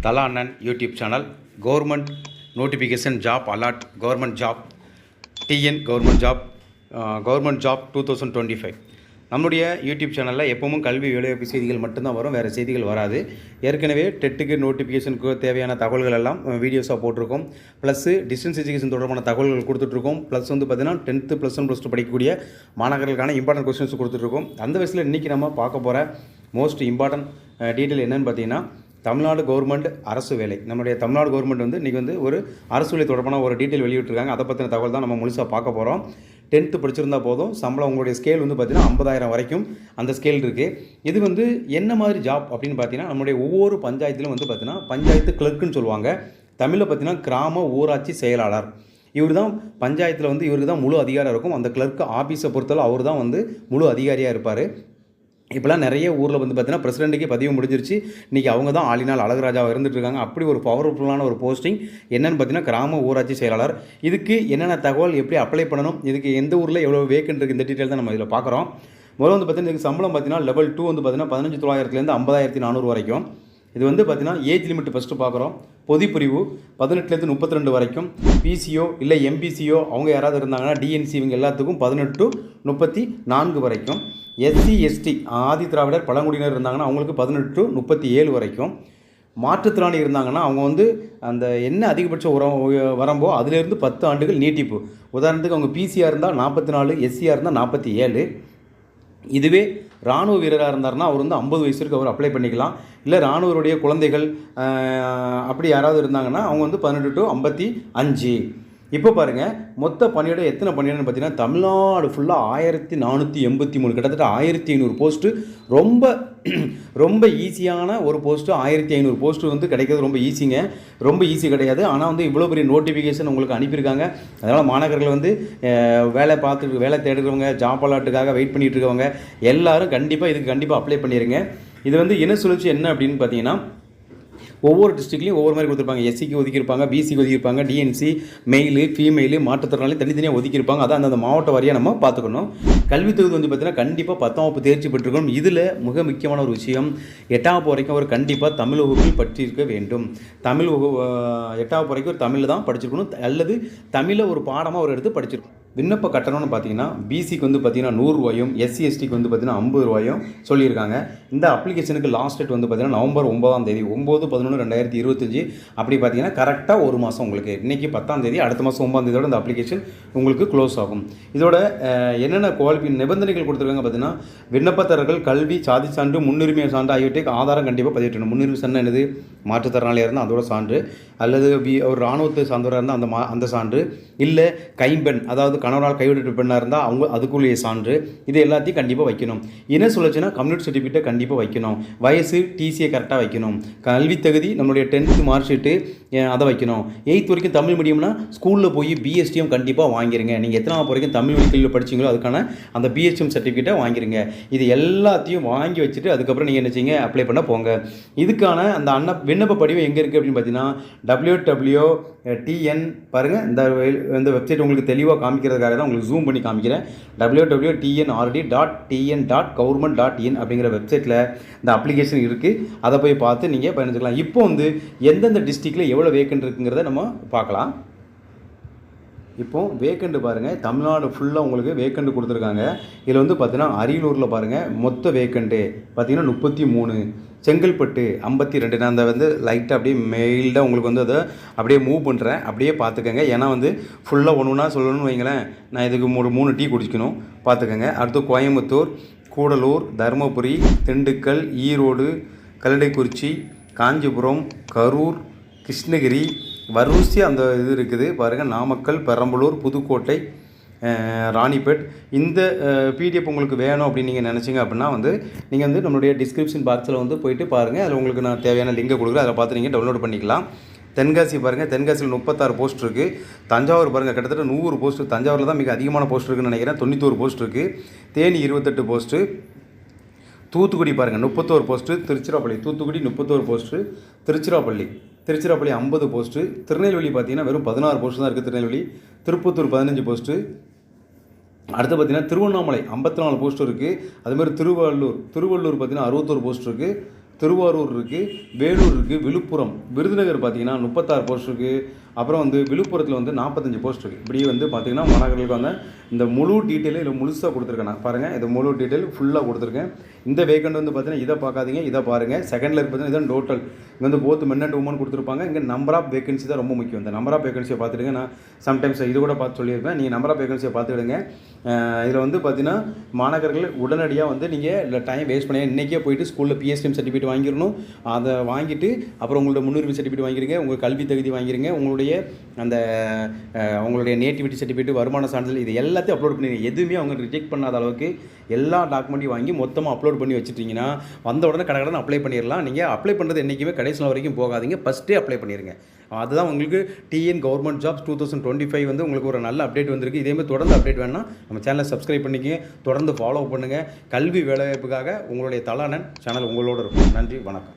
தலா அண்ணன் YouTube channel. Government notification job alert, government job, TN government job 2025. நம்முடைய YouTube சேனலில் எப்பவும் கல்வி வேலைவாய்ப்பு செய்திகள் மட்டும்தான் வரும், வேறு செய்திகள் வராது. ஏற்கனவே டெட்டுக்கு நோட்டிஃபிகேஷனுக்கு தேவையான தகவல்கள் எல்லாம் வீடியோஸாக போட்டிருக்கோம். ப்ளஸ்ஸு டிஸ்டன்ஸ் எஜுகேஷன் தொடர்பான தகவல்கள் கொடுத்துட்ருக்கோம். ப்ளஸ் வந்து பார்த்திங்கன்னா 10th +1 +2 படிக்கக்கூடிய மாணவர்களுக்கான இம்பார்ட்டன்ட் கொஸ்டின்ஸ் கொடுத்துட்ருக்கோம். அந்த வயசில் இன்றைக்கி நம்ம பார்க்க போகிற மோஸ்ட் இம்பார்ட்டன்ட் டீட்டெயில் என்னென்னு பார்த்தீங்கன்னா, தமிழ்நாடு கவர்மெண்ட் அரசு வேலை. நம்முடைய தமிழ்நாடு கவர்மெண்ட் வந்து இன்றைக்கி வந்து ஒரு அரசு வேலை தொடர்பான ஒரு டீட்டெயில் வெளியிட்டிருக்காங்க. அதை பற்றின தகவல் தான் நம்ம முழுசாக பார்க்க போகிறோம். 10th படிச்சிருந்தால் போதும், சம்பளம் உங்களுடைய ஸ்கேல் வந்து பார்த்திங்கன்னா 50,000 வரைக்கும் அந்த ஸ்கேல் இருக்குது. இது வந்து என்ன மாதிரி ஜாப் அப்படின்னு பார்த்தீங்கன்னா, நம்முடைய ஒவ்வொரு பஞ்சாயத்திலும் வந்து பார்த்திங்கன்னா பஞ்சாயத்து கிளர்க்குன்னு சொல்லுவாங்க. தமிழில் பார்த்திங்கன்னா கிராம ஊராட்சி செயலாளர். இவர் தான் பஞ்சாயத்தில் வந்து இவருக்கு தான் முழு அதிகாரம் இருக்கும். அந்த கிளர்க்கு ஆஃபீஸை பொறுத்தவரை அவர் தான் வந்து முழு அதிகாரியாக இருப்பார். இப்போலாம் நிறைய ஊரில் வந்து பார்த்திங்கன்னா பிரசிடெண்ட்டுக்கே பதிவு முடிஞ்சிருச்சு. இன்றைக்கி அவங்க தான் ஆளினால் அழகராஜாவாக இருந்துகிட்ருக்காங்க. அப்படி ஒரு பவர்ஃபுல்லான ஒரு போஸ்டிங் என்னென்னு பார்த்தீங்கன்னா கிராம ஊராட்சி செயலாளர். இதுக்கு என்னென்ன தகவல், எப்படி அப்ளை பண்ணணும், இதுக்கு எந்த ஊரில் எவ்வளோ வேக்கன்ட் இருக்குது, இந்த டீட்டெயில் தான் நம்ம இதில் பார்க்குறோம். முதல்ல வந்து பார்த்திங்கன்னா இதுக்கு சம்பளம் பார்த்திங்கன்னா லெவல் 2 வந்து பார்த்திங்கன்னா 15,900 50,400 வரைக்கும். இது வந்து பார்த்திங்கன்னா ஏஜ் லிமிட் ஃபஸ்ட்டு பார்க்குறோம். பொதுப்பிரிவு 18 32 வரைக்கும். பிசிஓ இல்லை எம்பிசிஓ அவங்க யாராவது இருந்தாங்கன்னா டிஎன்சி இவங்க எல்லாத்துக்கும் 18 to 34 வரைக்கும். எஸ்சி எஸ்டி ஆதி திராவிடர் பழங்குடியினர் இருந்தாங்கன்னா அவங்களுக்கு 18 to 37 வரைக்கும். மாற்றுத்திறனாளி இருந்தாங்கன்னா அவங்க வந்து அந்த என்ன அதிகபட்ச வரம்போ அதிலிருந்து 10 ஆண்டுகள் நீட்டிப்பு. உதாரணத்துக்கு அவங்க பிசிஆர் இருந்தால் 44, எஸ்சிஆர் இருந்தால் 47. இதுவே இராணுவ வீரராக இருந்தார்னா அவர் வந்து 50 வயசு வரைக்கும் அவர் அப்ளை பண்ணிக்கலாம். இல்லை இராணுவருடைய குழந்தைகள் அப்படி யாராவது இருந்தாங்கன்னா அவங்க வந்து 18 to 55. இப்போ பாருங்கள், மொத்த பணியிடம் எத்தனை பணியிடம்னு பார்த்தீங்கன்னா தமிழ்நாடு ஃபுல்லாக 1483, கிட்டத்தட்ட 1500 போஸ்ட்டு. ரொம்ப ஈஸியான ஒரு போஸ்ட்டு. 1500 போஸ்ட்டு வந்து கிடைக்கிறது ரொம்ப ஈஸிங்க, ரொம்ப ஈஸி கிடையாது. ஆனால் வந்து இவ்வளோ பெரிய நோட்டிஃபிகேஷன் உங்களுக்கு அனுப்பியிருக்காங்க. அதனால் மாணவர்கள் வந்து வேலை தேடுறவங்க, ஜாப் அலாட்டுக்காக வெயிட் பண்ணிகிட்டு இருக்கவங்க எல்லோரும் இதுக்கு அப்ளை பண்ணிடுங்க. இது வந்து இன சுழற்சி என்ன அப்படின்னு பார்த்தீங்கன்னா, ஒவ்வொரு டிஸ்ட்ரிக்ட்லையும் ஒவ்வொரு மாதிரி கொடுத்துருப்பாங்க. எஸ்சிக்கு ஒதுக்கியிருப்பாங்க, பிசிக்கு ஒதுக்கியிருப்பாங்க, டிஎன்சி மெயிலு ஃபீமெயிலு மாற்றுத்திறனாளி தனித்தனியாக ஒதுக்கியிருப்பாங்க. அதான் அந்த மாவட்ட வாரியாக நம்ம பார்த்துக்கணும். கல்வி தகுதி வந்து பார்த்தீங்கன்னா கண்டிப்பாக 10ஆம் வகுப்பு தேர்ச்சி பெற்றிருக்கணும். இதில் மிக முக்கியமான ஒரு விஷயம், 8ஆம் வகுப்பு வரைக்கும் அவர் கண்டிப்பாக தமிழ் வகுப்பில் படிச்சிருக்க வேண்டும். 8ஆம் வகுப்பு வரைக்கும் ஒரு தமிழில் தான் படிச்சிருக்கணும், அல்லது தமிழை ஒரு பாடமாக ஒரு எடுத்து படிச்சிருக்கணும். விண்ணப்ப கட்டணம்னு பார்த்தீங்கன்னா பிசிக்கு வந்து பார்த்தீங்கன்னா 100 ரூபாயும், எஸ்சி எஸ்டிக்கு வந்து பார்த்தீங்கன்னா 50 ரூபாயும் சொல்லியிருக்காங்க. இந்த அப்ளிகேஷனுக்கு லாஸ்ட் டேட் வந்து பார்த்தீங்கன்னா நவம்பர் 9ஆம் தேதி 9/11/2025. அப்படி பார்த்தீங்கன்னா கரெக்டாக ஒரு மாதம் உங்களுக்கு. இன்றைக்கி 10ஆம் தேதி, அடுத்த மாதம் 9ஆம் தேதியோட இந்த அப்ளிகேஷன் உங்களுக்கு க்ளோஸ் ஆகும். இதோட என்னென்ன நிபந்தனைகள் கொடுத்துருக்காங்க பார்த்தீங்கன்னா, விண்ணப்பதாரர்கள் கல்வி, சாதி சான்று, முன்னுரிமை சான்று ஆகியவற்றுக்கு ஆதாரம் கண்டிப்பாக பதிவிட்டணும். முன்னுரிமை சான்று என்னது, மாற்றுத்திறனாளியாக இருந்தால் அதோட சான்று, அல்லது ஒரு இராணுவத்தை சார்ந்தவராக இருந்தால் அந்த சான்று, இல்லை கைம்பெண் அதாவது கணவரால் கைவிடப்பட்ட பெண்ணாக இருந்தால் அவங்க அதுக்குள்ளேயே சான்று, இது எல்லாத்தையும் கண்டிப்பாக வைக்கணும். இன சுழற்சினா கம்யூனிட்டி சர்டிஃபிகேட்டை கண்டிப்பாக வைக்கணும். வயசு டிசியை கரெக்டாக வைக்கணும். கல்வி தகுதி நம்மளுடைய 10th மார்க் ஷீட்டு அதை வைக்கணும். 8th வரைக்கும் தமிழ் மீடியம்னா ஸ்கூலில் போய் பிஎஸ்டிஎம் கண்டிப்பாக வாங்கிருங்க. நீங்கள் எத்தனாவது வரைக்கும் தமிழ் மீடியத்தில் படிச்சிங்களோ அதுக்கான அந்த பிஎஸ்டிஎம் சர்டிஃபிகேட்டை வாங்கிருங்க. இது எல்லாத்தையும் வாங்கி வச்சுட்டு அதுக்கப்புறம் நீங்கள் என்ன செய்யுங்க, அப்ளை பண்ண போங்க. இதுக்கான அந்த விண்ணப்ப படிவம் எங்கே இருக்குது அப்படின்னு பார்த்தீங்கன்னா www.tn பாருங்கள், இந்த வெப்சைட் உங்களுக்கு தெளிவாக காமிக்கிறதுக்காக தான் உங்களுக்கு ஜூம் பண்ணி காமிக்கிறேன். www.tnrd.tn.government.in அப்படிங்கிற வெப்சைட்டில் இந்த அப்ளிகேஷன் இருக்குது. அதை போய் பார்த்து நீங்கள் பயணிச்சுக்கலாம். இப்போ வந்து எந்தெந்த டிஸ்ட்ரிக்டில் எவ்வளோ வேக்கன்ட் இருக்குங்கிறத நம்ம பார்க்கலாம். இப்போது வேக்கண்ட் பாருங்கள், தமிழ்நாடு ஃபுல்லாக உங்களுக்கு வேக்கண்ட் கொடுத்துருக்காங்க. இதில் வந்து பார்த்தீங்கன்னா அரியலூரில் பாருங்கள் மொத்த வேக்கண்ட்டு பார்த்தீங்கன்னா 33, செங்கல்பட்டு 52. நான் அந்த வந்து லைட்டாக அப்படியே மெயில்டாக உங்களுக்கு வந்து அதை அப்படியே மூவ் பண்ணுறேன், அப்படியே பார்த்துக்கங்க. ஏன்னா வந்து ஃபுல்லாக ஒன்று சொல்லணும்னு வைங்களேன், நான் இதுக்கு 3 டீ குடிக்கணும், பார்த்துக்கங்க. அடுத்து கோயம்புத்தூர், கூடலூர், தருமபுரி, திண்டுக்கல், ஈரோடு, கல்லடைக்குறிச்சி, காஞ்சிபுரம், கரூர், கிருஷ்ணகிரி, வரிசை அந்த இது இருக்குது பாருங்கள். நாமக்கல், பெரம்பலூர், புதுக்கோட்டை, ராணிப்பேட். இந்த பிடிஎஃப் உங்களுக்கு வேணும் அப்படின்னு நீங்கள் நினச்சிங்க அப்படின்னா வந்து நீங்கள் வந்து நம்மளுடைய டிஸ்கிரிப்ஷன் பாக்ஸில் வந்து போயிட்டு பாருங்கள். அதில் உங்களுக்கு நான் தேவையான லிங்கை கொடுக்குறேன், அதில் பார்த்து நீங்கள் டவுன்லோட் பண்ணிக்கலாம். தென்காசி பாருங்கள், தென்காசியில் 36 போஸ்ட் இருக்குது. தஞ்சாவூர் பாருங்கள், கிட்டத்தட்ட 100 போஸ்ட்டு. தஞ்சாவூரில் தான் மிக அதிகமான போஸ்ட் இருக்குதுன்னு நினைக்கிறேன், 91 போஸ்ட் இருக்குது. தேனி 28 போஸ்ட்டு. தூத்துக்குடி பாருங்கள் 31 post. Tiruchirappalli, Thoothukudi 31 post. Tiruchirappalli 50 post. Tirunelveli பார்த்தீங்கன்னா வெறும் 16 போஸ்ட்டு தான் இருக்குது திருநெல்வேலி. திருப்பத்தூர் 15 போஸ்ட்டு. அடுத்து பார்த்தீங்கன்னா திருவண்ணாமலை 54 போஸ்ட் இருக்குது. அதுமாதிரி திருவள்ளூர் பார்த்தீங்கன்னா 61 போஸ்ட் இருக்குது. திருவாரூர் இருக்குது, வேலூர் இருக்குது, விழுப்புரம், விருதுநகர் பார்த்தீங்கன்னா 36 போஸ்ட் இருக்குது. அப்புறம் வந்து விழுப்புரத்தில் வந்து 45 போஸ்ட் இருக்குது. இப்படி வந்து பார்த்தீங்கன்னா மாணவர்களுக்கு வந்து இந்த முழு டீட்டெயிலும் இதில் முழுசாக கொடுத்துருக்கேன். நான் பாருங்கள், இது முழு டீட்டெயில் ஃபுல்லாக கொடுத்துருக்கேன். இந்த வேக்கண்ட் வந்து பார்த்தீங்கன்னா இதை பார்க்காதீங்க, இதை பாருங்கள். செகண்டில் பார்த்தீங்கன்னா இதான் டோட்டல். இங்கே வந்து போத் மென் அண்ட் உமன் கொடுத்துருப்பாங்க. இங்கே நம்பர் ஆஃப் வேகன்சி தான் ரொம்ப முக்கியம். இந்த நம்பர் ஆஃப் வேகன்சியை பார்த்துடுங்க. நான் சம்டைம்ஸ் இது கூட பார்த்து சொல்லியிருப்பேன். நீங்கள் நம்பர் ஆஃப் வேகன்சியை பார்த்துக்கிடுங்க. இதில் வந்து பார்த்தீங்கன்னா மாணவர்கள் உடனடியாக வந்து நீங்கள் இல்லை டைம் வேஸ்ட் பண்ணி இன்றைக்கே போயிட்டு ஸ்கூலில் பிஎஸ்டிஎம் சர்டிஃபிகேட் வாங்கிடணும். அதை வாங்கிட்டு அப்புறம் உங்களோட முன்னுரிமை சர்டிஃபிகேட் வாங்கிடுங்க, உங்கள் கல்வி தகுதி வாங்கிடுங்க, உங்களுடைய அந்த உங்களுடைய நேட்டிவிட்டி சர்டிஃபிகேட், வருமான சான்றிதழ், இது எல்லாத்தையும் அப்லோட் பண்ணிடுங்க. எதுவுமே அவங்க ரிஜெக்ட் பண்ணாத அளவுக்கு எல்லா டாக்குமெண்ட்டையும் வாங்கி மொத்தமாக அப்லோட் பண்ணி வச்சுட்டிங்கன்னா வந்த உடனே கடை அப்ளை பண்ணிடலாம். நீங்கள் அப்ளை பண்ணுறது என்றைக்குமே கடைசி நாள் வரைக்கும் போகாதீங்க, ஃபஸ்ட்டே அப்ளை பண்ணிடுங்க. அதுதான் உங்களுக்கு டிஎன் கவர்மெண்ட் ஜாப்ஸ் 2025 வந்து உங்களுக்கு ஒரு நல்ல அப்டேட் வந்திருக்கு. இதேமாதிரி தொடர்ந்து அப்டேட் வேணும்னா நம்ம சேனலை சப்ஸ்கிரைப் பண்ணிக்கங்க, தொடர்ந்து ஃபாலோ பண்ணுங்கள். கல்வி வேலைவாய்ப்புக்காக உங்களுடைய தலானன் சேனல் உங்களோட இருக்கும். நன்றி, வணக்கம்.